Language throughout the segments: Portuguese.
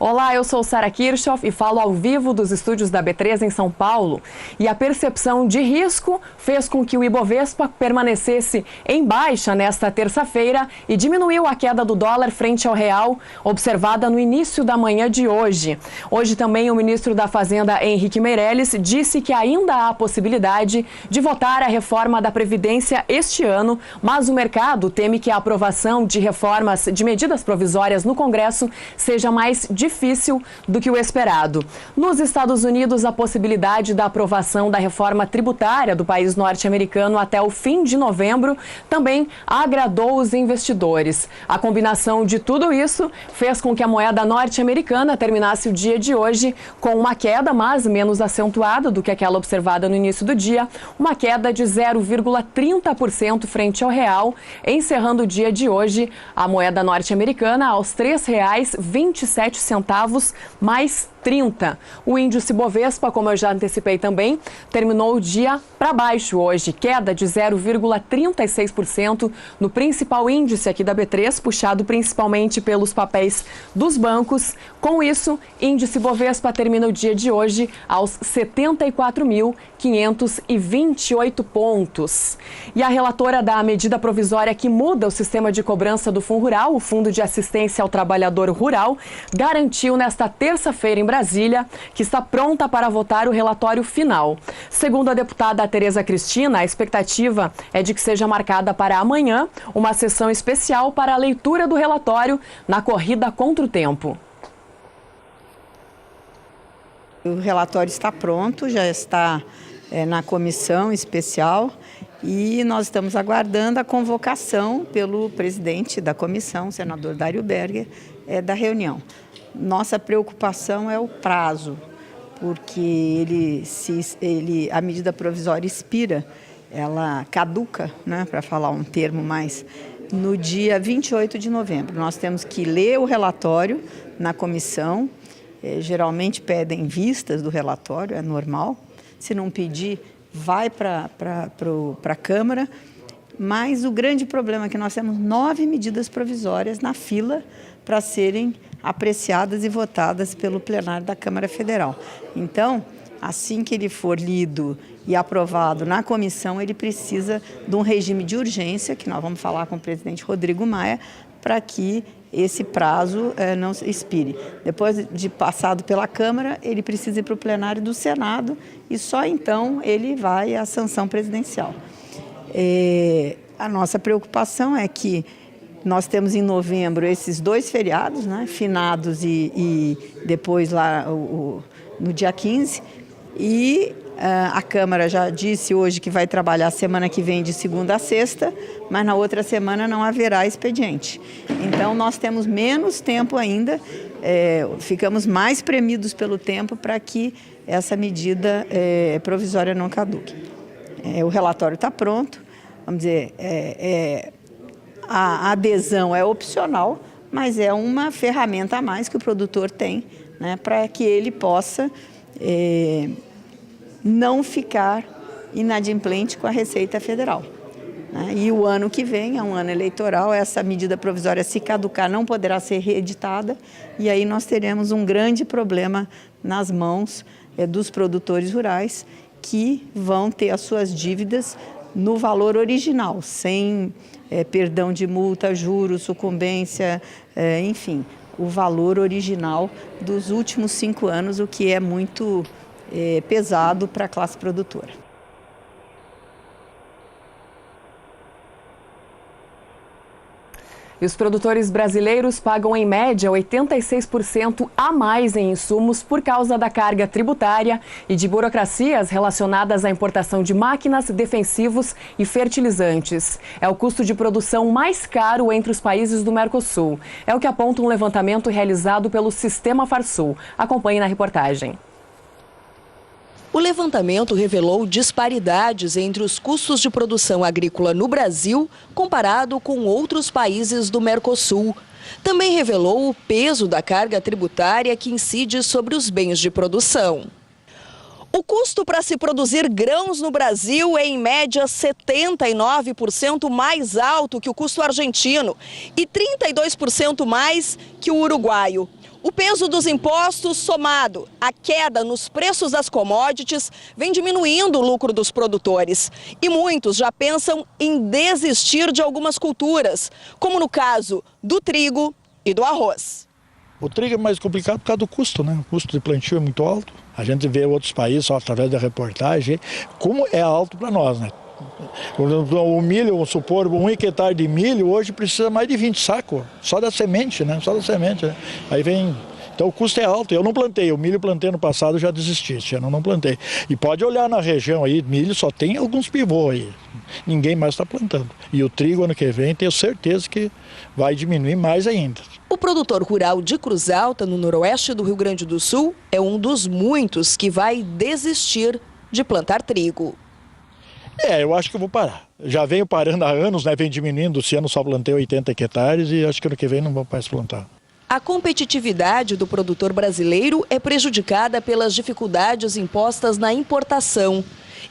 Olá, eu sou Sara Kirchhoff e falo ao vivo dos estúdios da B3 em São Paulo. E a percepção de risco fez com que o Ibovespa permanecesse em baixa nesta terça-feira e diminuiu a queda do dólar frente ao real, observada no início da manhã de hoje. Hoje também o ministro da Fazenda, Henrique Meirelles, disse que ainda há a possibilidade de votar a reforma da Previdência este ano, mas o mercado teme que a aprovação de reformas de medidas provisórias no Congresso seja mais difícil do que o esperado. Nos Estados Unidos, a possibilidade da aprovação da reforma tributária do país norte-americano até o fim de novembro também agradou os investidores. A combinação de tudo isso fez com que a moeda norte-americana terminasse o dia de hoje com uma queda, mas menos acentuada do que aquela observada no início do dia, uma queda de 0,30% frente ao real, encerrando o dia de hoje a moeda norte-americana aos R$ 3,27 mais 30. O índice Bovespa, como eu já antecipei também, terminou o dia para baixo hoje, queda de 0,36% no principal índice aqui da B3, puxado principalmente pelos papéis dos bancos. Com isso, índice Bovespa termina o dia de hoje aos 74.528 pontos. E a relatora da medida provisória que muda o sistema de cobrança do FUNRURAL, o Fundo de Assistência ao Trabalhador Rural, garantiu nesta terça-feira em Brasília que está pronta para votar o relatório final. Segundo a deputada Tereza Cristina, a expectativa é de que seja marcada para amanhã uma sessão especial para a leitura do relatório na corrida contra o tempo. O relatório está pronto, já está na comissão especial e nós estamos aguardando a convocação pelo presidente da comissão, o senador Dário Berger, da reunião. Nossa preocupação é o prazo, porque a medida provisória expira, ela caduca, né, para falar um termo mais, no dia 28 de novembro. Nós temos que ler o relatório na comissão, geralmente pedem vistas do relatório, é normal. Se não pedir, vai para a Câmara. Mas o grande problema é que nós temos 9 medidas provisórias na fila para serem apreciadas e votadas pelo plenário da Câmara Federal. Então, assim que ele for lido e aprovado na comissão, ele precisa de um regime de urgência, que nós vamos falar com o presidente Rodrigo Maia, para que esse prazo não expire. Depois de passado pela Câmara, ele precisa ir para o plenário do Senado e só então ele vai à sanção presidencial. A nossa preocupação é que nós temos em novembro esses 2 feriados, né, finados e depois lá no dia 15, e a Câmara já disse hoje que vai trabalhar semana que vem de segunda a sexta, mas na outra semana não haverá expediente. Então nós temos menos tempo ainda, ficamos mais premidos pelo tempo para que essa medida provisória não caduque. O relatório está pronto, vamos dizer, a adesão é opcional, mas é uma ferramenta a mais que o produtor tem, né, para que ele possa não ficar inadimplente com a Receita Federal. Né? E o ano que vem, é um ano eleitoral, essa medida provisória, se caducar, não poderá ser reeditada, e aí nós teremos um grande problema nas mãos dos produtores rurais, que vão ter as suas dívidas no valor original, sem perdão de multa, juros, sucumbência, enfim, o valor original dos últimos 5 anos, o que é muito pesado para a classe produtora. E os produtores brasileiros pagam em média 86% a mais em insumos por causa da carga tributária e de burocracias relacionadas à importação de máquinas, defensivos e fertilizantes. É o custo de produção mais caro entre os países do Mercosul. É o que aponta um levantamento realizado pelo Sistema Farsul. Acompanhe na reportagem. O levantamento revelou disparidades entre os custos de produção agrícola no Brasil comparado com outros países do Mercosul. Também revelou o peso da carga tributária que incide sobre os bens de produção. O custo para se produzir grãos no Brasil é, em média, 79% mais alto que o custo argentino e 32% mais que o uruguaio. O peso dos impostos somado à queda nos preços das commodities vem diminuindo o lucro dos produtores. E muitos já pensam em desistir de algumas culturas, como no caso do trigo e do arroz. O trigo é mais complicado por causa do custo, né? O custo de plantio é muito alto. A gente vê outros países, só através da reportagem, como é alto para nós, né? O milho, vamos supor, 1 hectare de milho hoje precisa mais de 20 sacos, só da semente, né? Só da semente, né? Aí vem... Então o custo é alto. Eu não plantei, o milho plantei no passado, já desisti, esse ano não plantei. E pode olhar na região aí, milho só tem alguns pivôs aí, ninguém mais está plantando. E o trigo ano que vem, tenho certeza que vai diminuir mais ainda. O produtor rural de Cruz Alta, no noroeste do Rio Grande do Sul, é um dos muitos que vai desistir de plantar trigo. Eu acho que eu vou parar. Já venho parando há anos, né? Vem diminuindo. Esse ano só plantei 80 hectares e acho que ano que vem não vou mais plantar. A competitividade do produtor brasileiro é prejudicada pelas dificuldades impostas na importação.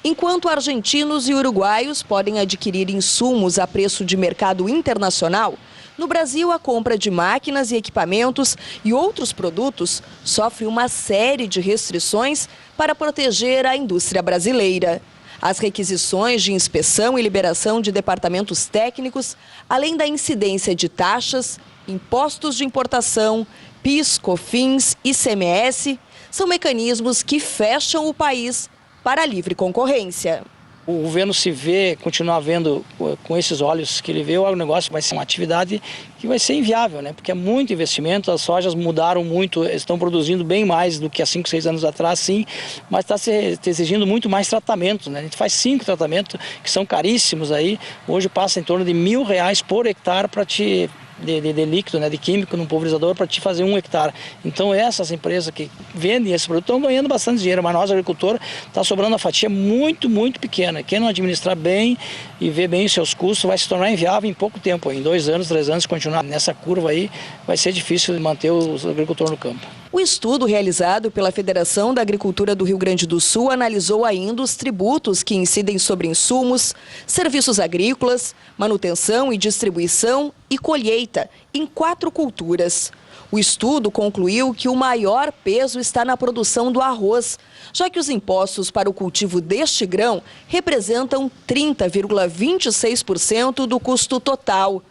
Enquanto argentinos e uruguaios podem adquirir insumos a preço de mercado internacional, no Brasil a compra de máquinas e equipamentos e outros produtos sofre uma série de restrições para proteger a indústria brasileira. As requisições de inspeção e liberação de departamentos técnicos, além da incidência de taxas, impostos de importação, PIS, COFINS, ICMS, são mecanismos que fecham o país para a livre concorrência. O governo se vê, continuar vendo com esses olhos que ele vê, o agronegócio vai ser uma atividade que vai ser inviável, né? Porque é muito investimento, as sojas mudaram muito, estão produzindo bem mais do que há 5, 6 anos atrás, sim, mas está se exigindo muito mais tratamento, né? A gente faz 5 tratamentos que são caríssimos aí, hoje passa em torno de R$1.000 por hectare para te... De líquido, né, de químico num pulverizador para te fazer 1 hectare. Então essas empresas que vendem esse produto estão ganhando bastante dinheiro, mas nós, agricultor, está sobrando uma fatia muito, muito pequena. Quem não administrar bem e ver bem os seus custos vai se tornar inviável em pouco tempo. Em 2 anos, 3 anos, continuar nessa curva aí, vai ser difícil manter o agricultor no campo. O estudo realizado pela Federação da Agricultura do Rio Grande do Sul analisou ainda os tributos que incidem sobre insumos, serviços agrícolas, manutenção e distribuição e colheita em 4 culturas. O estudo concluiu que o maior peso está na produção do arroz, já que os impostos para o cultivo deste grão representam 30,26% do custo total.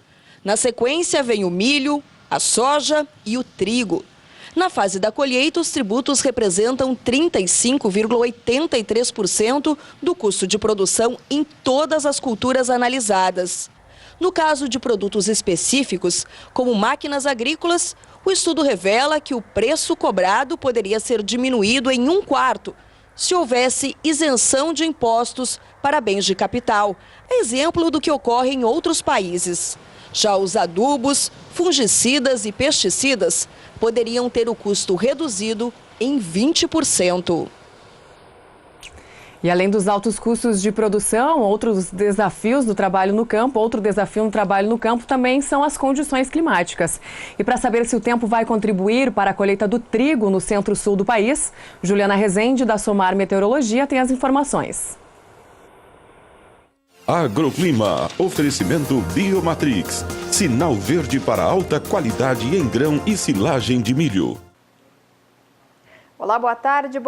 Na sequência vem o milho, a soja e o trigo. Na fase da colheita, os tributos representam 35,83% do custo de produção em todas as culturas analisadas. No caso de produtos específicos, como máquinas agrícolas, o estudo revela que o preço cobrado poderia ser diminuído em 1/4 se houvesse isenção de impostos para bens de capital, exemplo do que ocorre em outros países. Já os adubos, fungicidas e pesticidas poderiam ter o custo reduzido em 20%. E além dos altos custos de produção, outros desafios do trabalho no campo, outro desafio no trabalho no campo também são as condições climáticas. E para saber se o tempo vai contribuir para a colheita do trigo no centro-sul do país, Juliana Rezende, da Somar Meteorologia, tem as informações. Agroclima, oferecimento Biomatrix, sinal verde para alta qualidade em grão e silagem de milho. Olá, boa tarde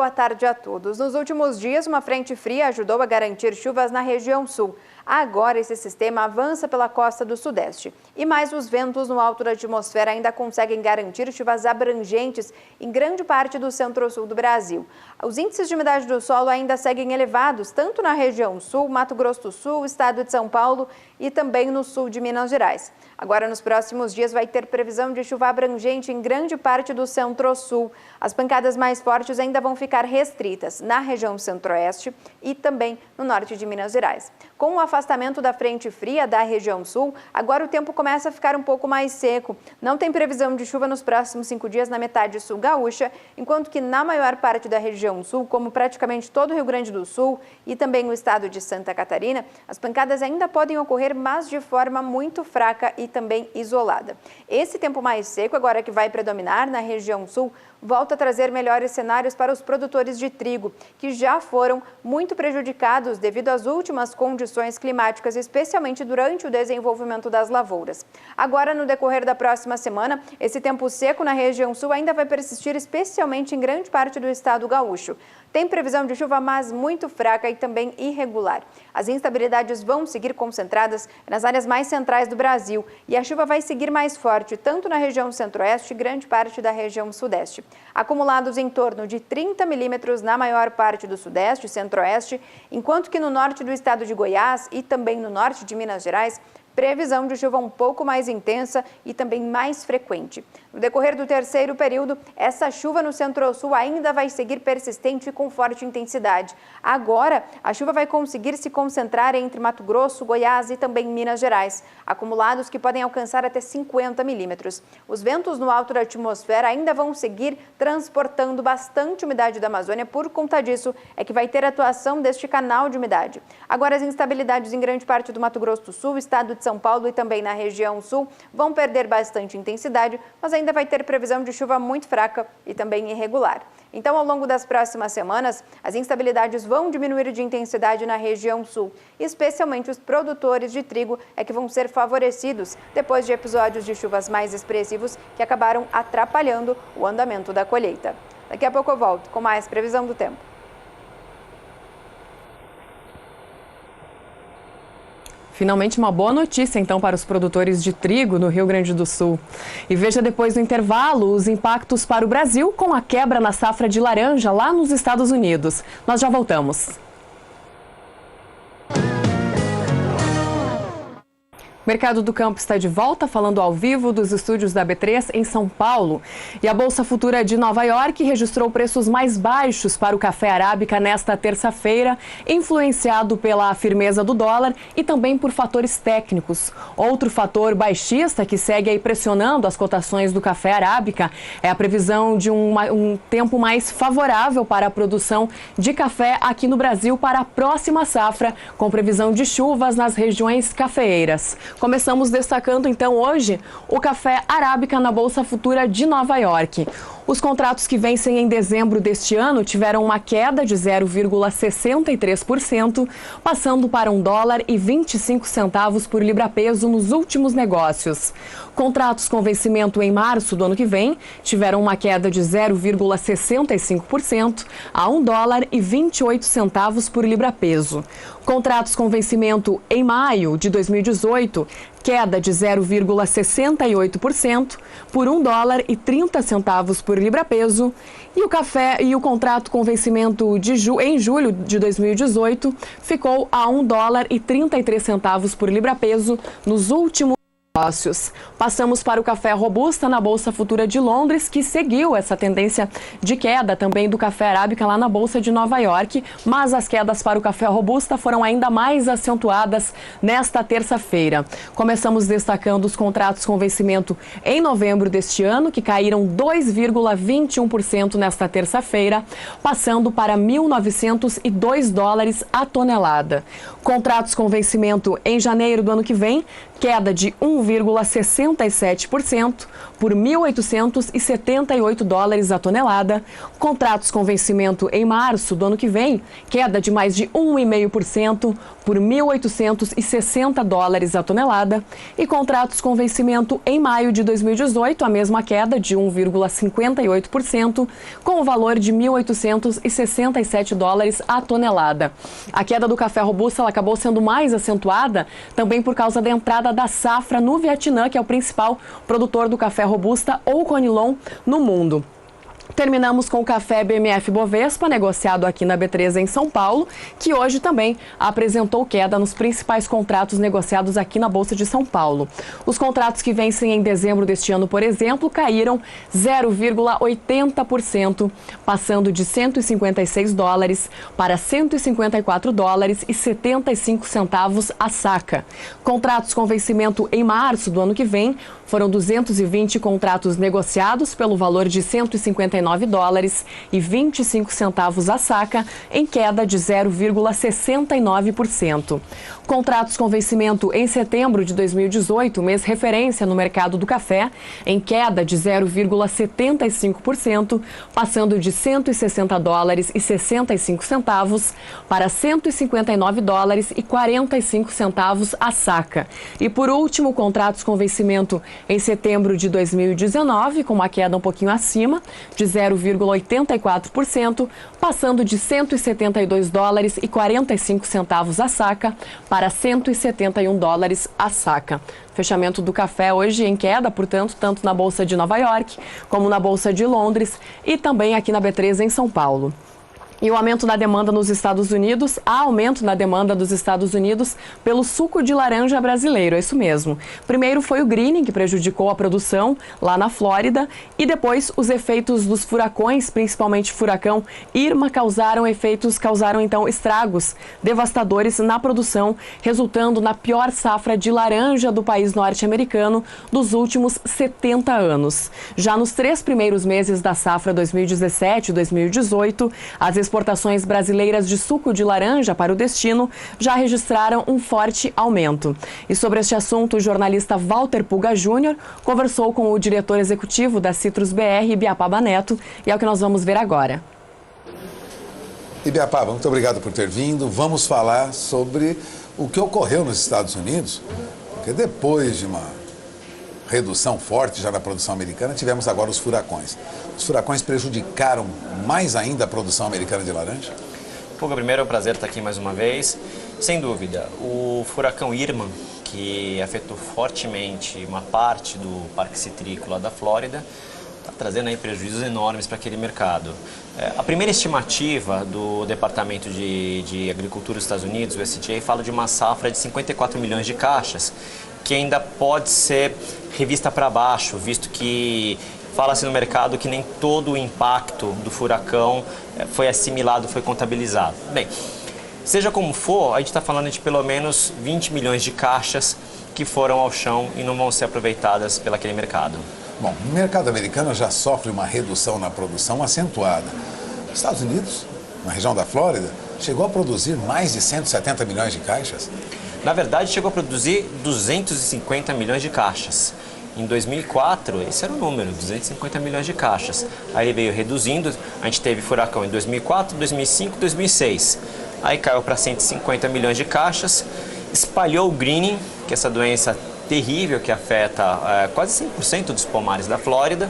a todos. Nos últimos dias, uma frente fria ajudou a garantir chuvas na região sul. Agora, esse sistema avança pela costa do sudeste. E mais os ventos no alto da atmosfera ainda conseguem garantir chuvas abrangentes em grande parte do centro-sul do Brasil. Os índices de umidade do solo ainda seguem elevados, tanto na região sul, Mato Grosso do Sul, estado de São Paulo e também no sul de Minas Gerais. Agora, nos próximos dias, vai ter previsão de chuva abrangente em grande parte do centro-sul. As pancadas mais fortes ainda vão ficar restritas na região centro-oeste e também no norte de Minas Gerais. Com o afastamento da frente fria da região sul, agora o tempo começa a ficar um pouco mais seco. Não tem previsão de chuva nos próximos 5 dias na metade sul gaúcha, enquanto que na maior parte da região sul, como praticamente todo o Rio Grande do Sul e também o estado de Santa Catarina, as pancadas ainda podem ocorrer, mas de forma muito fraca e também isolada. Esse tempo mais seco, agora que vai predominar na região sul, volta a trazer melhores cenários para os produtores de trigo, que já foram muito prejudicados devido às últimas condições condições climáticas, especialmente durante o desenvolvimento das lavouras. Agora, no decorrer da próxima semana, esse tempo seco na região sul ainda vai persistir, especialmente em grande parte do estado gaúcho. Tem previsão de chuva, mas muito fraca e também irregular. As instabilidades vão seguir concentradas nas áreas mais centrais do Brasil e a chuva vai seguir mais forte, tanto na região centro-oeste e grande parte da região sudeste. Acumulados em torno de 30 milímetros na maior parte do sudeste e centro-oeste, enquanto que no norte do estado de Goiás e também no norte de Minas Gerais, previsão de chuva um pouco mais intensa e também mais frequente. No decorrer do terceiro período, essa chuva no centro-sul ainda vai seguir persistente e com forte intensidade. Agora, a chuva vai conseguir se concentrar entre Mato Grosso, Goiás e também Minas Gerais, acumulados que podem alcançar até 50 milímetros. Os ventos no alto da atmosfera ainda vão seguir transportando bastante umidade da Amazônia, por conta disso é que vai ter atuação deste canal de umidade. Agora, as instabilidades em grande parte do Mato Grosso do Sul, estado de São Paulo e também na região sul vão perder bastante intensidade, mas ainda vai ter previsão de chuva muito fraca e também irregular. Então, ao longo das próximas semanas, as instabilidades vão diminuir de intensidade na região sul, especialmente os produtores de trigo é que vão ser favorecidos depois de episódios de chuvas mais expressivos que acabaram atrapalhando o andamento da colheita. Daqui a pouco eu volto com mais previsão do tempo. Finalmente uma boa notícia, então, para os produtores de trigo no Rio Grande do Sul. E veja depois do intervalo os impactos para o Brasil com a quebra na safra de laranja lá nos Estados Unidos. Nós já voltamos. Mercado do Campo está de volta, falando ao vivo dos estúdios da B3 em São Paulo. E a Bolsa Futura de Nova York registrou preços mais baixos para o café arábica nesta terça-feira, influenciado pela firmeza do dólar e também por fatores técnicos. Outro fator baixista que segue aí pressionando as cotações do café arábica é a previsão de um tempo mais favorável para a produção de café aqui no Brasil para a próxima safra, com previsão de chuvas nas regiões cafeeiras. Começamos destacando então hoje o café arábica na Bolsa Futura de Nova York. Os contratos que vencem em dezembro deste ano tiveram uma queda de 0,63%, passando para $1,25 por libra-peso nos últimos negócios. Contratos com vencimento em março do ano que vem tiveram uma queda de 0,65% a $1,28 por libra-peso. Contratos com vencimento em maio de 2018, queda de 0,68% por $1,30 por libra-peso. E o café e o contrato com vencimento em julho de 2018 ficou a $1,33 por libra-peso nos últimos negócios. Passamos para o café robusta na Bolsa Futura de Londres, que seguiu essa tendência de queda também do café arábica lá na Bolsa de Nova York, mas as quedas para o café robusta foram ainda mais acentuadas nesta terça-feira. Começamos destacando os contratos com vencimento em novembro deste ano, que caíram 2,21% nesta terça-feira, passando para $1.902 a tonelada. Contratos com vencimento em janeiro do ano que vem, queda de 1,67% por $1.878 a tonelada. Contratos com vencimento em março do ano que vem, queda de mais de 1,5% por $1.860 a tonelada. E contratos com vencimento em maio de 2018, a mesma queda de 1,58%, com o valor de $1.867 a tonelada. A queda do café robusta ela acabou sendo mais acentuada também por causa da entrada da safra no Vietnã, que é o principal produtor do café robusta ou conilon no mundo. Terminamos com o café BMF Bovespa, negociado aqui na B3 em São Paulo, que hoje também apresentou queda nos principais contratos negociados aqui na Bolsa de São Paulo. Os contratos que vencem em dezembro deste ano, por exemplo, caíram 0,80%, passando de $156 para $154,75 a saca. Contratos com vencimento em março do ano que vem Foram 220 contratos negociados pelo valor de $159,25 a saca, em queda de 0,69%. Contratos com vencimento em setembro de 2018, mês referência no mercado do café, em queda de 0,75%, passando de $160,65 para $159,45 a saca. E por último, contratos com vencimento em setembro de 2019, com uma queda um pouquinho acima, de 0,84%, passando de $172,45 a saca para $171 a saca. Fechamento do café hoje em queda, portanto, tanto na Bolsa de Nova York como na Bolsa de Londres e também aqui na B3 em São Paulo. E o aumento na demanda nos Estados Unidos, há aumento na demanda dos Estados Unidos pelo suco de laranja brasileiro, é isso mesmo. Primeiro foi o greening, que prejudicou a produção lá na Flórida, e depois os efeitos dos furacões, principalmente o furacão Irma, causaram então estragos devastadores na produção, resultando na pior safra de laranja do país norte-americano dos últimos 70 anos. Já nos 3 primeiros meses da safra 2017 e 2018, as exportações brasileiras de suco de laranja para o destino já registraram um forte aumento. E sobre este assunto, o jornalista Walter Puga Júnior conversou com o diretor executivo da Citrus BR, Ibiapaba Neto, e é o que nós vamos ver agora. Ibiapaba, muito obrigado por ter vindo. Vamos falar sobre o que ocorreu nos Estados Unidos, porque depois de uma redução forte já na produção americana, tivemos agora os furacões. Os furacões prejudicaram mais ainda a produção americana de laranja? Puga, primeiro é um prazer estar aqui mais uma vez. Sem dúvida, o furacão Irma, que afetou fortemente uma parte do Parque Citrícola da Flórida, está trazendo aí prejuízos enormes para aquele mercado. A primeira estimativa do Departamento de Agricultura dos Estados Unidos, o USDA, fala de uma safra de 54 milhões de caixas, que ainda pode ser revista para baixo, visto que fala-se no mercado que nem todo o impacto do furacão foi assimilado, foi contabilizado. Bem, seja como for, a gente está falando de pelo menos 20 milhões de caixas que foram ao chão e não vão ser aproveitadas pelo aquele mercado. Bom, o mercado americano já sofre uma redução na produção acentuada. Os Estados Unidos, na região da Flórida, chegou a produzir mais de 170 milhões de caixas. Na verdade, chegou a produzir 250 milhões de caixas. Em 2004, esse era o número, 250 milhões de caixas. Aí ele veio reduzindo, a gente teve furacão em 2004, 2005, 2006. Aí caiu para 150 milhões de caixas, espalhou o greening, que é essa doença terrível que afeta quase 100% dos pomares da Flórida.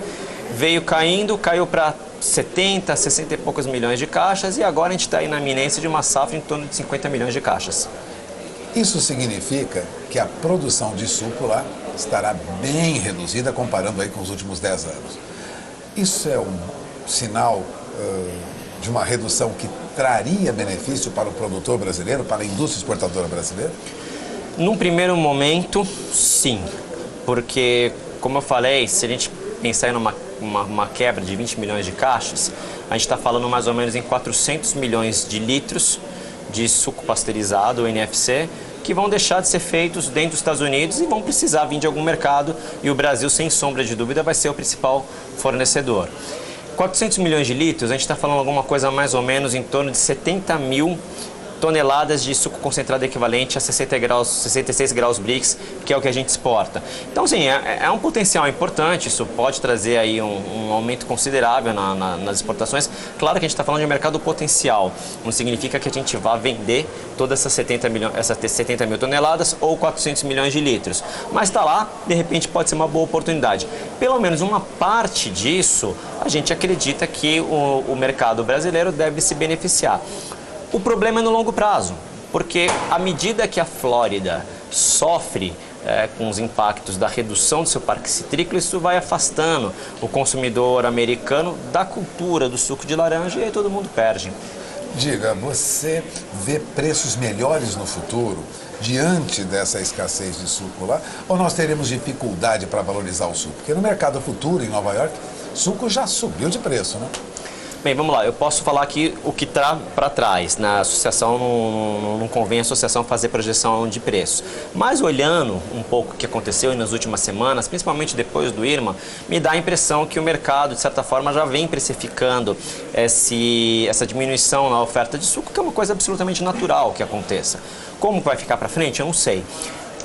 Veio caindo, caiu para 70, 60 e poucos milhões de caixas e agora a gente está aí na iminência de uma safra em torno de 50 milhões de caixas. Isso significa que a produção de suco lá estará bem reduzida comparando aí com os últimos 10 anos. Isso é um sinal de uma redução que traria benefício para o produtor brasileiro, para a indústria exportadora brasileira? Num primeiro momento, sim, porque, como eu falei, se a gente pensar em uma quebra de 20 milhões de caixas, a gente está falando mais ou menos em 400 milhões de litros de suco pasteurizado, o NFC, que vão deixar de ser feitos dentro dos Estados Unidos e vão precisar vir de algum mercado, e o Brasil, sem sombra de dúvida, vai ser o principal fornecedor. 400 milhões de litros, a gente está falando alguma coisa mais ou menos em torno de 70 mil toneladas de suco concentrado equivalente a 66 graus Brix, que é o que a gente exporta. Então, sim, é um potencial importante, isso pode trazer aí um aumento considerável nas exportações. Claro que a gente está falando de um mercado potencial, não significa que a gente vá vender todas essas 70 mil toneladas ou 400 milhões de litros, mas está lá, de repente pode ser uma boa oportunidade. Pelo menos uma parte disso, a gente acredita que o mercado brasileiro deve se beneficiar. O problema é no longo prazo, porque à medida que a Flórida sofre com os impactos da redução do seu parque citrícola, isso vai afastando o consumidor americano da cultura do suco de laranja e aí todo mundo perde. Diga, você vê preços melhores no futuro diante dessa escassez de suco lá? Ou nós teremos dificuldade para valorizar o suco? Porque no mercado futuro, em Nova York, suco já subiu de preço, né? Bem, vamos lá, eu posso falar aqui o que está para trás, na associação, não convém a associação fazer projeção de preço. Mas olhando um pouco o que aconteceu nas últimas semanas, principalmente depois do Irma, me dá a impressão que o mercado, de certa forma, já vem precificando essa diminuição na oferta de suco, que é uma coisa absolutamente natural que aconteça. Como vai ficar para frente, eu não sei.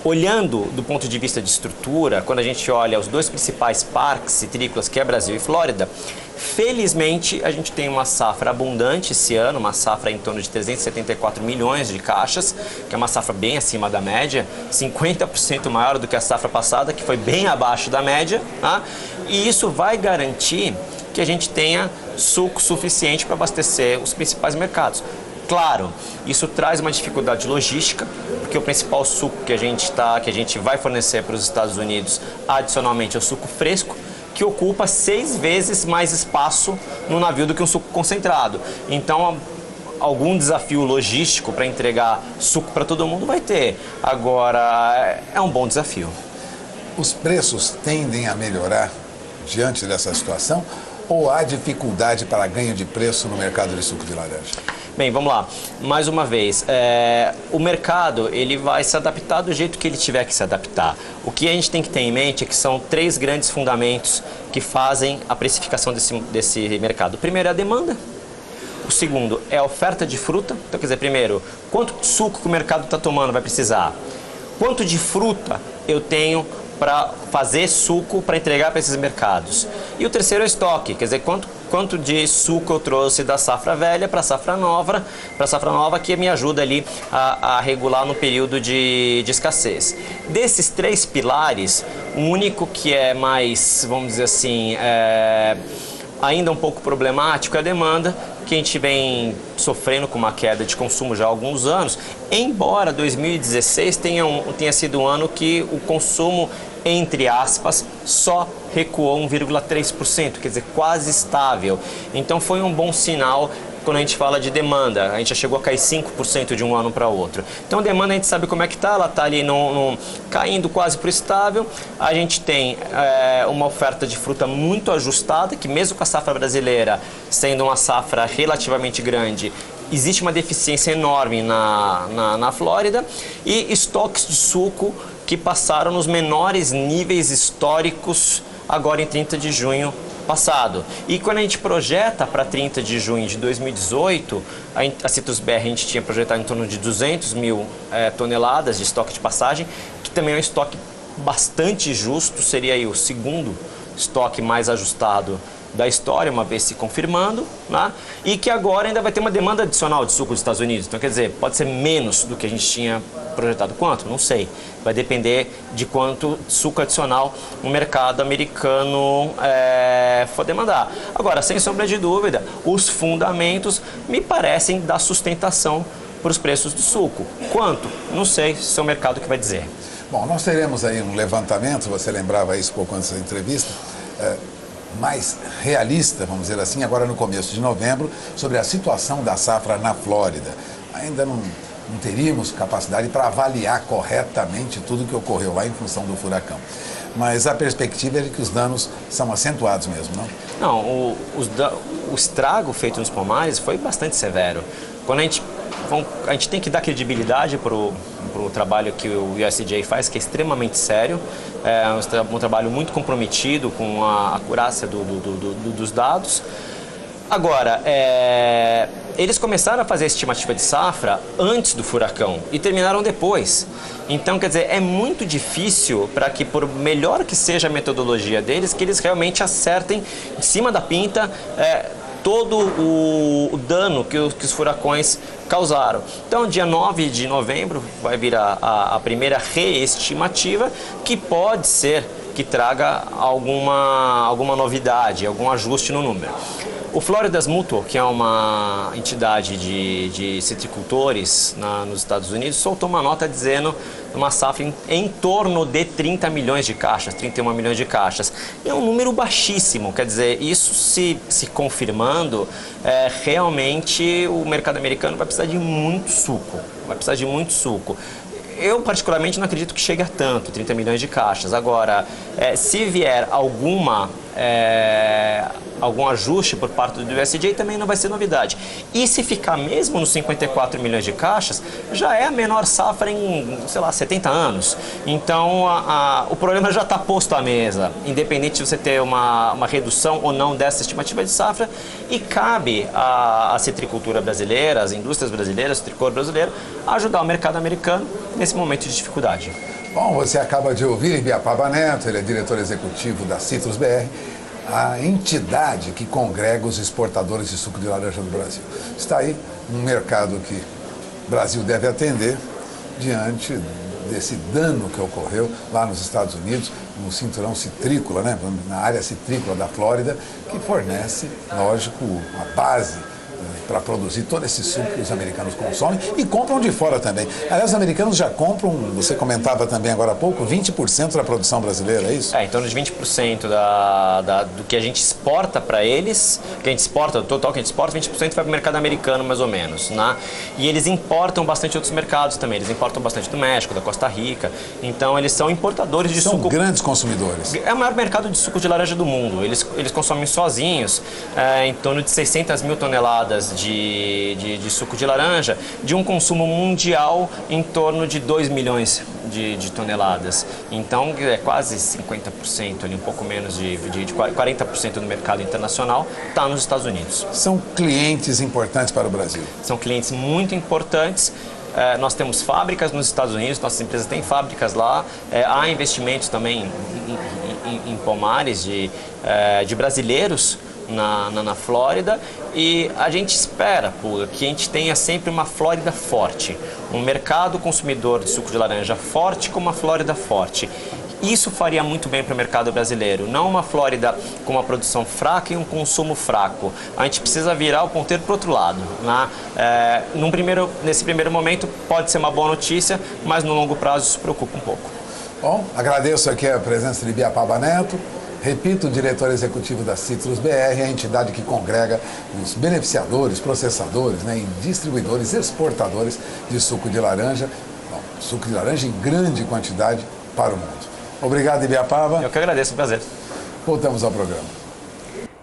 Olhando do ponto de vista de estrutura, quando a gente olha os dois principais parques citrícolas, que é Brasil e Flórida, felizmente a gente tem uma safra abundante esse ano, uma safra em torno de 374 milhões de caixas, que é uma safra bem acima da média, 50% maior do que a safra passada, que foi bem abaixo da média, tá? E isso vai garantir que a gente tenha suco suficiente para abastecer os principais mercados. Claro, isso traz uma dificuldade logística, porque o principal suco que a gente vai fornecer para os Estados Unidos, adicionalmente, é o suco fresco, que ocupa 6 vezes mais espaço no navio do que um suco concentrado. Então, algum desafio logístico para entregar suco para todo mundo vai ter. Agora, é um bom desafio. Os preços tendem a melhorar diante dessa situação ou há dificuldade para ganho de preço no mercado de suco de laranja? Bem, vamos lá. Mais uma vez, o mercado ele vai se adaptar do jeito que ele tiver que se adaptar. O que a gente tem que ter em mente é que são 3 grandes fundamentos que fazem a precificação desse mercado. O primeiro é a demanda. O segundo é a oferta de fruta. Então, quer dizer, primeiro, quanto suco que o mercado está tomando vai precisar? Quanto de fruta eu tenho para fazer suco para entregar para esses mercados? E o terceiro é o estoque, quer dizer, quanto de suco eu trouxe da safra velha para a safra nova, que me ajuda ali a regular no período de escassez. Desses 3 pilares, o único que é mais, vamos dizer assim, ainda um pouco problemático é a demanda, que a gente vem sofrendo com uma queda de consumo já há alguns anos, embora 2016 tenha sido um ano que o consumo, entre aspas, só recuou 1,3%, quer dizer, quase estável. Então foi um bom sinal quando a gente fala de demanda. A gente já chegou a cair 5% de um ano para outro. Então a demanda a gente sabe como é que está, ela está ali caindo quase para o estável. A gente tem uma oferta de fruta muito ajustada, que mesmo com a safra brasileira sendo uma safra relativamente grande, existe uma deficiência enorme na Flórida, e estoques de suco que passaram nos menores níveis históricos agora em 30 de junho passado. E quando a gente projeta para 30 de junho de 2018, a Citrus BR a gente tinha projetado em torno de 200 mil toneladas de estoque de passagem, que também é um estoque bastante justo, seria aí o segundo estoque mais ajustado da história, uma vez se confirmando, né? E que agora ainda vai ter uma demanda adicional de suco dos Estados Unidos. Então, quer dizer, pode ser menos do que a gente tinha projetado. Quanto? Não sei. Vai depender de quanto suco adicional o mercado americano for demandar. Agora, sem sombra de dúvida, os fundamentos me parecem dar sustentação para os preços do suco. Quanto? Não sei, isso é o mercado que vai dizer. Bom, nós teremos aí um levantamento, você lembrava isso pouco antes da entrevista, mais realista, vamos dizer assim, agora no começo de novembro, sobre a situação da safra na Flórida. Ainda não teríamos capacidade para avaliar corretamente tudo que ocorreu lá em função do furacão. Mas a perspectiva é de que os danos são acentuados mesmo, não? Não, o estrago feito nos pomares foi bastante severo. Quando a gente tem que dar credibilidade para o trabalho que o USDA faz, que é extremamente sério, é um trabalho muito comprometido com a acurácia dos dados. Agora, eles começaram a fazer a estimativa de safra antes do furacão e terminaram depois. Então, quer dizer, é muito difícil para que, por melhor que seja a metodologia deles, que eles realmente acertem em cima da pinta todo o dano que os furacões causaram. Então, dia 9 de novembro vai vir a primeira reestimativa, que pode ser que traga alguma novidade, algum ajuste no número. O Florida's Mutual, que é uma entidade de citricultores nos Estados Unidos, soltou uma nota dizendo uma safra em torno de 30 milhões de caixas, 31 milhões de caixas. É um número baixíssimo, quer dizer, isso se confirmando, realmente o mercado americano vai precisar de muito suco. Eu, particularmente, não acredito que chegue a tanto, 30 milhões de caixas. Agora, se vier alguma algum ajuste por parte do USDA também não vai ser novidade. E se ficar mesmo nos 54 milhões de caixas, já é a menor safra em, sei lá, 70 anos. Então, o problema já está posto à mesa, independente de você ter uma redução ou não dessa estimativa de safra, e cabe à citricultura brasileira, às indústrias brasileiras, ao tricor brasileiro, ajudar o mercado americano nesse momento de dificuldade. Bom, você acaba de ouvir Ibiapaba Neto, ele é diretor executivo da Citrus BR, a entidade que congrega os exportadores de suco de laranja do Brasil. Está aí um mercado que o Brasil deve atender diante desse dano que ocorreu lá nos Estados Unidos, no cinturão citrícola, né, na área citrícola da Flórida, que fornece, lógico, a base para produzir todo esse suco que os americanos consomem e compram de fora também. Aliás, os americanos já compram, você comentava também agora há pouco, 20% da produção brasileira, é isso? Em torno de 20% do que a gente exporta para eles, que a gente exporta, do total que a gente exporta, 20% vai para o mercado americano, mais ou menos, né? E eles importam bastante outros mercados também, eles importam bastante do México, da Costa Rica, então eles são importadores de suco. São grandes consumidores. É o maior mercado de suco de laranja do mundo, eles consomem sozinhos em torno de 600 mil toneladas de suco de laranja, de um consumo mundial em torno de 2 milhões de toneladas. Então, é quase 50%, ali, um pouco menos de 40% do mercado internacional está nos Estados Unidos. São clientes importantes para o Brasil. São clientes muito importantes. Nós temos fábricas nos Estados Unidos, nossas empresas têm fábricas lá, há investimentos também em pomares de brasileiros na Flórida, e a gente espera que a gente tenha sempre uma Flórida forte, um mercado consumidor de suco de laranja forte com uma Flórida forte. Isso faria muito bem para o mercado brasileiro, não uma Flórida com uma produção fraca e um consumo fraco. A gente precisa virar o ponteiro para o outro lado, né? Nesse primeiro momento pode ser uma boa notícia, mas no longo prazo isso preocupa um pouco. Bom, agradeço aqui a presença de Ibiapaba Neto. Repito, o diretor executivo da Citrus BR, a entidade que congrega os beneficiadores, processadores, né, e distribuidores, exportadores de suco de laranja. Bom, suco de laranja em grande quantidade para o mundo. Obrigado, Ibiapaba. Eu que agradeço, um prazer. Voltamos ao programa.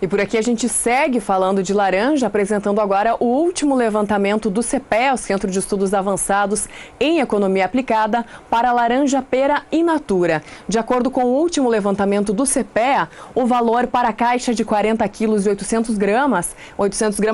E por aqui a gente segue falando de laranja, apresentando agora o último levantamento do CEPEA, o Centro de Estudos Avançados em Economia Aplicada, para a laranja pera in natura. De acordo com o último levantamento do CEPEA, o valor para a caixa de 40 quilos e 800 gramas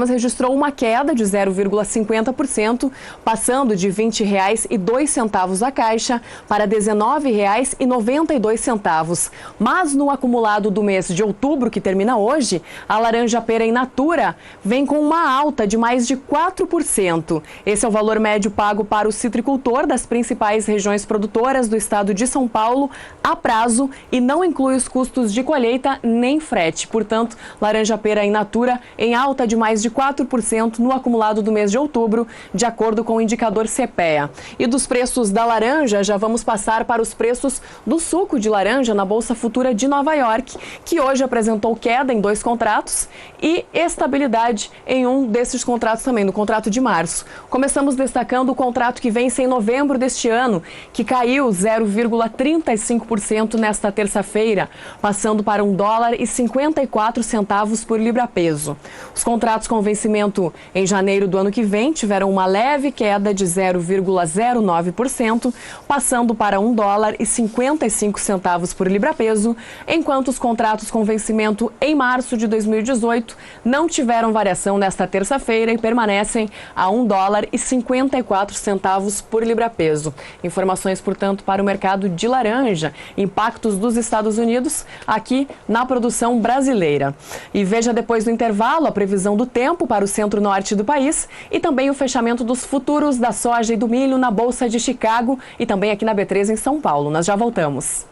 registrou uma queda de 0,50%, passando de R$ 20,02 a caixa para R$ 19,92. Mas no acumulado do mês de outubro, que termina hoje, a laranja pera in natura vem com uma alta de mais de 4%. Esse é o valor médio pago para o citricultor das principais regiões produtoras do estado de São Paulo a prazo e não inclui os custos de colheita nem frete. Portanto, laranja pera in natura em alta de mais de 4% no acumulado do mês de outubro, de acordo com o indicador CEPEA. E dos preços da laranja, já vamos passar para os preços do suco de laranja na Bolsa Futura de Nova York, que hoje apresentou queda em 2 contratos e estabilidade em um desses contratos também, no contrato de março. Começamos destacando o contrato que vence em novembro deste ano, que caiu 0,35% nesta terça-feira, passando para $1,54 por libra-peso. Os contratos com vencimento em janeiro do ano que vem tiveram uma leve queda de 0,09%, passando para $1,55 por libra-peso, enquanto os contratos com vencimento em março de 2018 não tiveram variação nesta terça-feira e permanecem a $1,54 por libra-peso. Informações, portanto, para o mercado de laranja, impactos dos Estados Unidos aqui na produção brasileira. E veja depois do intervalo a previsão do tempo para o centro-norte do país e também o fechamento dos futuros da soja e do milho na Bolsa de Chicago e também aqui na B3 em São Paulo. Nós já voltamos.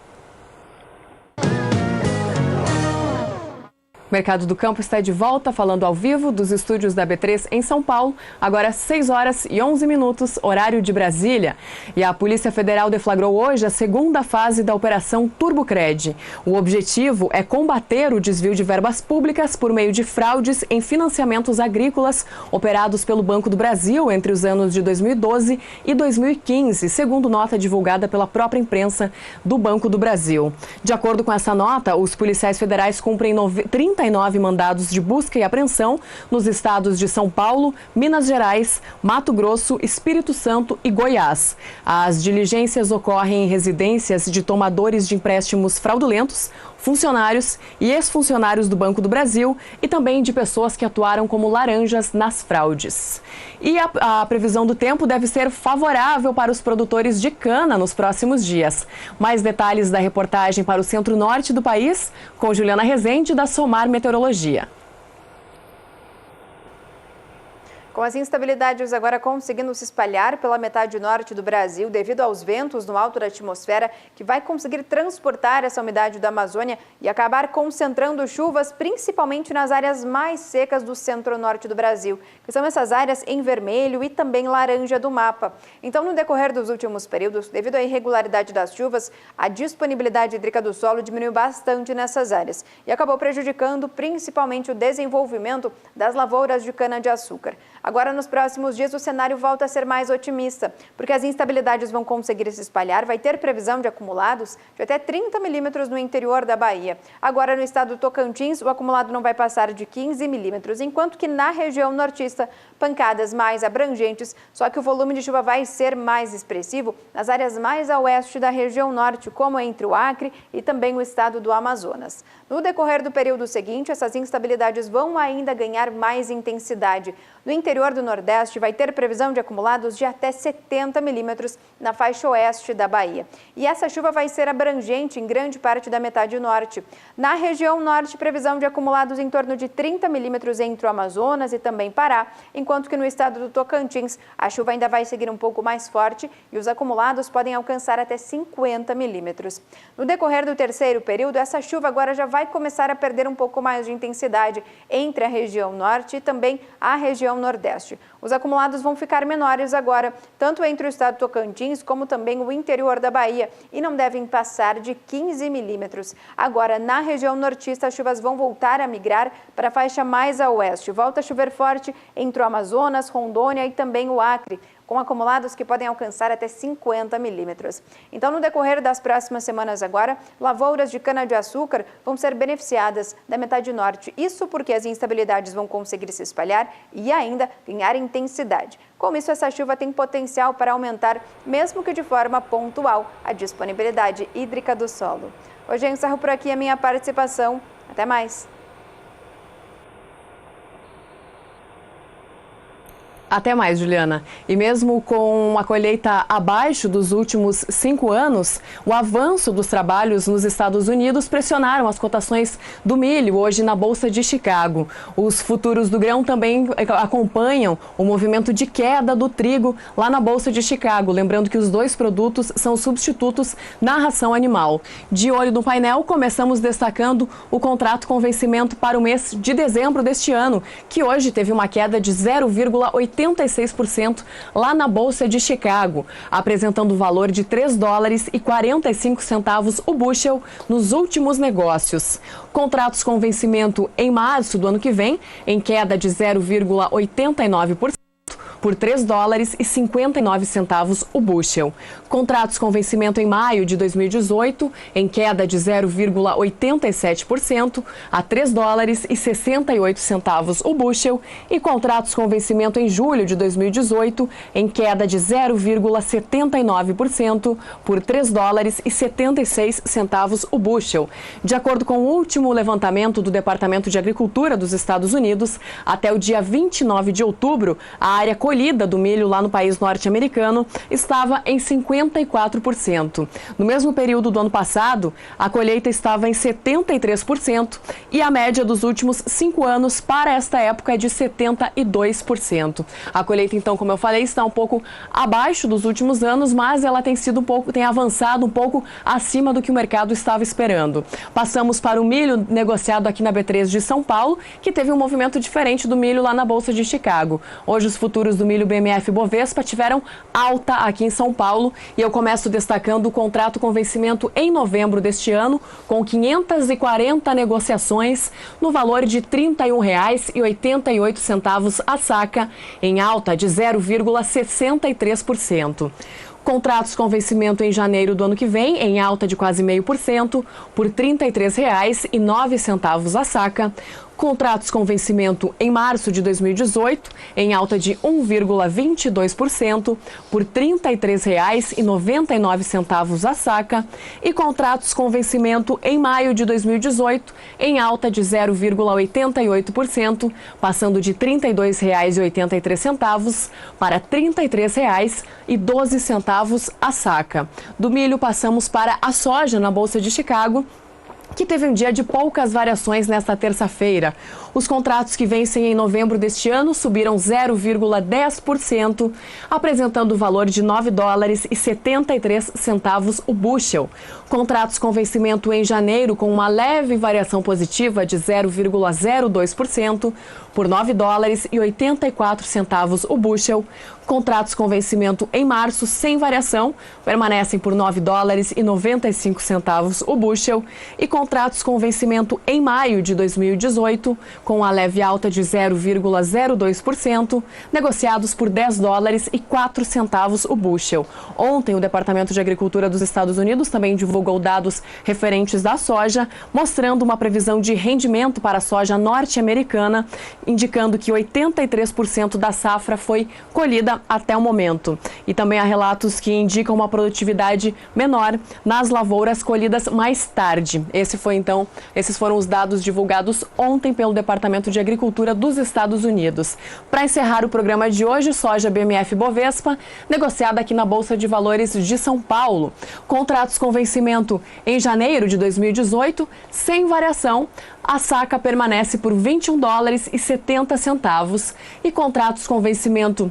Mercado do Campo está de volta, falando ao vivo dos estúdios da B3 em São Paulo. Agora 6 horas e 11 minutos, horário de Brasília. E a Polícia Federal deflagrou hoje a segunda fase da Operação Turbocred. O objetivo é combater o desvio de verbas públicas por meio de fraudes em financiamentos agrícolas operados pelo Banco do Brasil entre os anos de 2012 e 2015, segundo nota divulgada pela própria imprensa do Banco do Brasil. De acordo com essa nota, os policiais federais cumprem 39 mandados de busca e apreensão nos estados de São Paulo, Minas Gerais, Mato Grosso, Espírito Santo e Goiás. As diligências ocorrem em residências de tomadores de empréstimos fraudulentos, funcionários e ex-funcionários do Banco do Brasil e também de pessoas que atuaram como laranjas nas fraudes. E a previsão do tempo deve ser favorável para os produtores de cana nos próximos dias. Mais detalhes da reportagem para o centro-norte do país, com Juliana Rezende, da Somar Meteorologia. Com as instabilidades agora conseguindo se espalhar pela metade norte do Brasil devido aos ventos no alto da atmosfera, que vai conseguir transportar essa umidade da Amazônia e acabar concentrando chuvas, principalmente nas áreas mais secas do centro-norte do Brasil, que são essas áreas em vermelho e também laranja do mapa. Então, no decorrer dos últimos períodos, devido à irregularidade das chuvas, a disponibilidade hídrica do solo diminuiu bastante nessas áreas e acabou prejudicando principalmente o desenvolvimento das lavouras de cana-de-açúcar. Agora, nos próximos dias, o cenário volta a ser mais otimista, porque as instabilidades vão conseguir se espalhar, vai ter previsão de acumulados de até 30 milímetros no interior da Bahia. Agora, no estado do Tocantins, o acumulado não vai passar de 15 milímetros, enquanto que na região nortista, pancadas mais abrangentes, só que o volume de chuva vai ser mais expressivo nas áreas mais a oeste da região norte, como entre o Acre e também o estado do Amazonas. No decorrer do período seguinte, essas instabilidades vão ainda ganhar mais intensidade. No interior do Nordeste, vai ter previsão de acumulados de até 70 milímetros na faixa oeste da Bahia. E essa chuva vai ser abrangente em grande parte da metade norte. Na região norte, previsão de acumulados em torno de 30 milímetros entre o Amazonas e também Pará, enquanto que no estado do Tocantins, a chuva ainda vai seguir um pouco mais forte e os acumulados podem alcançar até 50 milímetros. No decorrer do terceiro período, essa chuva agora já vai começar a perder um pouco mais de intensidade entre a região norte e também a região nordeste. Os acumulados vão ficar menores agora, tanto entre o estado do Tocantins como também o interior da Bahia, e não devem passar de 15 milímetros. Agora, na região nortista, as chuvas vão voltar a migrar para a faixa mais a oeste. Volta a chover forte entre o Amazonas, Rondônia e também o Acre, com acumulados que podem alcançar até 50 milímetros. Então, no decorrer das próximas semanas agora, lavouras de cana-de-açúcar vão ser beneficiadas da metade norte. Isso porque as instabilidades vão conseguir se espalhar e ainda ganhar intensidade. Com isso, essa chuva tem potencial para aumentar, mesmo que de forma pontual, a disponibilidade hídrica do solo. Hoje eu encerro por aqui a minha participação. Até mais! Até mais, Juliana. E mesmo com a colheita abaixo dos últimos 5 anos, o avanço dos trabalhos nos Estados Unidos pressionaram as cotações do milho hoje na Bolsa de Chicago. Os futuros do grão também acompanham o movimento de queda do trigo lá na Bolsa de Chicago. Lembrando que os dois produtos são substitutos na ração animal. De olho no painel, começamos destacando o contrato com vencimento para o mês de dezembro deste ano, que hoje teve uma queda de 0,86% lá na Bolsa de Chicago, apresentando o valor de $3,45 o bushel nos últimos negócios. Contratos com vencimento em março do ano que vem, em queda de 0,89%. por $3,59 o bushel. Contratos com vencimento em maio de 2018, em queda de 0,87% a $3,68 o bushel, e contratos com vencimento em julho de 2018, em queda de 0,79% por $3,76 o bushel. De acordo com o último levantamento do Departamento de Agricultura dos Estados Unidos, até o dia 29 de outubro, a área colhida colhida do milho lá no país norte-americano estava em 54%. No mesmo período do ano passado, a colheita estava em 73% e a média dos últimos 5 anos para esta época é de 72%. A colheita, então, como eu falei, está um pouco abaixo dos últimos anos, mas ela tem avançado um pouco acima do que o mercado estava esperando. Passamos para o milho negociado aqui na B3 de São Paulo, que teve um movimento diferente do milho lá na Bolsa de Chicago. Hoje os futuros do milho BMF Bovespa tiveram alta aqui em São Paulo e eu começo destacando o contrato com vencimento em novembro deste ano, com 540 negociações no valor de R$ 31,88 a saca, em alta de 0,63%. Contratos com vencimento em janeiro do ano que vem, em alta de quase 0,5%, por R$ 33,09 a saca. Contratos com vencimento em março de 2018, em alta de 1,22%, por R$ 33,99 a saca. E contratos com vencimento em maio de 2018, em alta de 0,88%, passando de R$ 32,83 para R$ 33,12 a saca. Do milho passamos para a soja na Bolsa de Chicago, que teve um dia de poucas variações nesta terça-feira. Os contratos que vencem em novembro deste ano subiram 0,10%, apresentando o valor de $9,73 o bushel. Contratos com vencimento em janeiro com uma leve variação positiva de 0,02%, por $9,84 o bushel. Contratos com vencimento em março sem variação permanecem por $9,95 o bushel. E contratos com vencimento em maio de 2018, com a leve alta de 0,02%, negociados por $10,04 o bushel. Ontem, o Departamento de Agricultura dos Estados Unidos também divulgou dados referentes da soja, mostrando uma previsão de rendimento para a soja norte-americana, indicando que 83% da safra foi colhida até o momento. E também há relatos que indicam uma produtividade menor nas lavouras colhidas mais tarde. Esses foram os dados divulgados ontem pelo Departamento de Agricultura dos Estados Unidos. Para encerrar o programa de hoje, soja BMF Bovespa, negociada aqui na Bolsa de Valores de São Paulo. Contratos com vencimento em janeiro de 2018, sem variação. A saca permanece por $21,70 e contratos com vencimento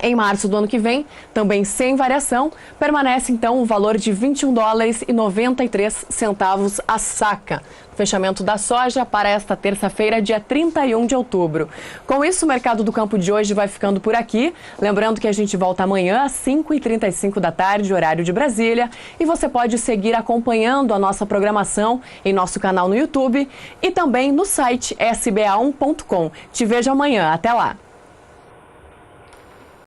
em março do ano que vem, também sem variação, permanece então o valor de $21,93 a saca. Fechamento da soja para esta terça-feira, dia 31 de outubro. Com isso, o Mercado do Campo de hoje vai ficando por aqui. Lembrando que a gente volta amanhã às 5h35 da tarde, horário de Brasília. E você pode seguir acompanhando a nossa programação em nosso canal no YouTube e também no site sba1.com. Te vejo amanhã. Até lá!